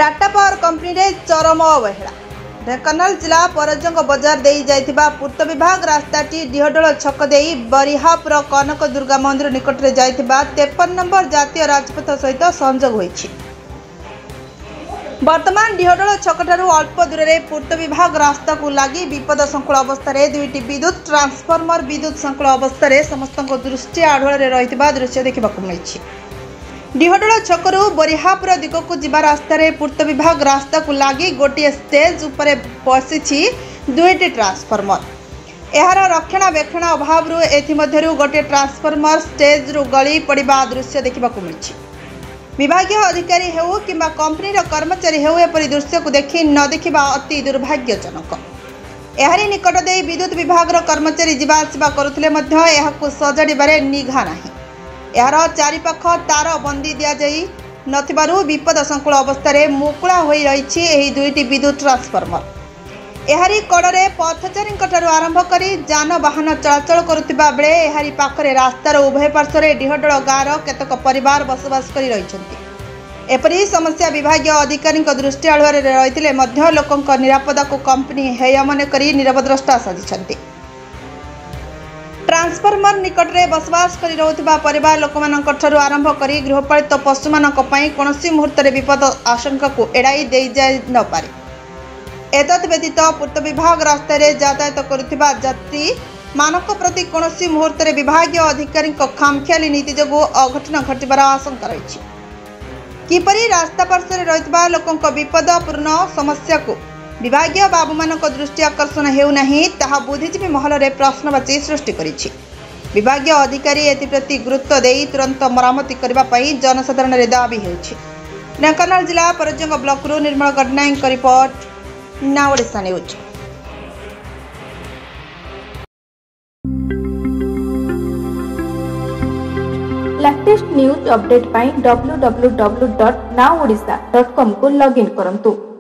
Tata power company रे चरम अवहेला। ढेंकानाल जिला परजंग बजार दे जाइथिबा पूर्त विभाग रास्ताटी डिहडोल छक दे बरिहापुर कनक दुर्गा मंदिर निकट में जाइथिबा 53 नंबर जातीय राजपथ सहित संजोग होइछि। वर्तमान डिहडोल छकठारु अल्प दूर में पूर्त विभाग रास्ता को लगी विपद संकुल अवस्था दुईटी विद्युत ट्रांसफॉर्मर विद्युत संकुल अवस्था समस्त दृष्टि आढ़ुआ रही दृश्य देखा मिली। डिहडोल छकरू बरिहापुर दिग को जीवा रास्तार पूर्त विभाग रास्ता को लगी गोटे स्टेज उपरे बसी दुईटी ट्रांसफॉर्मर। यार रक्षणाबेक्षण अभाव गोटे ट्रांसफॉर्मर स्टेज रु गली पड़ा दृश्य देखा मिली। विभागीय अधिकारी हेउ किंबा कंपनी कर्मचारी हेउ एपरी दृश्य को देखि न देखिबा अति दुर्भाग्यजनक। एहारी निकट दे विद्युत विभाग कर्मचारी जीवा आसिबा करुथिले मध्य एहाकु सजाड़िबारे निघा नाही। यार चारिपाख तार बंदी दिया जाई नथिबारु विपद संकुल अवस्था मुकुला होई रहिछि एही दुईटी विद्युत ट्रांसफॉर्मर। एहारी कड़े पथचारी आरंभ करी जानवाहन चलाचल करुथिबा बेले एहारी पाखरे रास्तार उभय पार्श्वरे डिहडोल गाँव केतक परिवार बसवास करि रहिछन्ति। एपरी समस्या विभागीय अधिकारी दृष्टि आढ़ुआ रही लोकंक निरापदा को कंपनी हेय मन करी नीरवद्रष्टा साजिछन्ति। ट्रांसफॉर्मर निकट में बसवास कर रहुथिबा परिवार लोकमानंकठारु आरंभ करी गृहपालित पशुमानंक पई कोनोसी मुहूर्त विपद आशंका को एड़ाई दे जाय न पारे। एतत् व्यतीत पूर्त विभाग रास्ता यातायात करुथिबा यात्री मानक प्रति कोनोसी मुहूर्त विभागीय अधिकारी खामखियाली नीति जोगु अघटन घटिबार आशंका रही। किपरि रास्ता पार्श्व रहितबा लोकंक विपदपूर्ण समस्या को विभागीय बाबू मानक दृष्टि आकर्षण हेउना ताहा बुद्धिजीवी महल में प्रश्नवाची सृष्टि करिछि। विभागीय अधिकारी एप्रति गुरुत्व दे तुरंत मरामती करने जनसाधारण दाबी हेउछि। ढेंकानाल जिला परजंग ब्लॉक रु निर्मल गडनायक रिपोर्ट, ना Odisha news. Latest news update पाई www.naodisha.com को लॉगिन करंतु।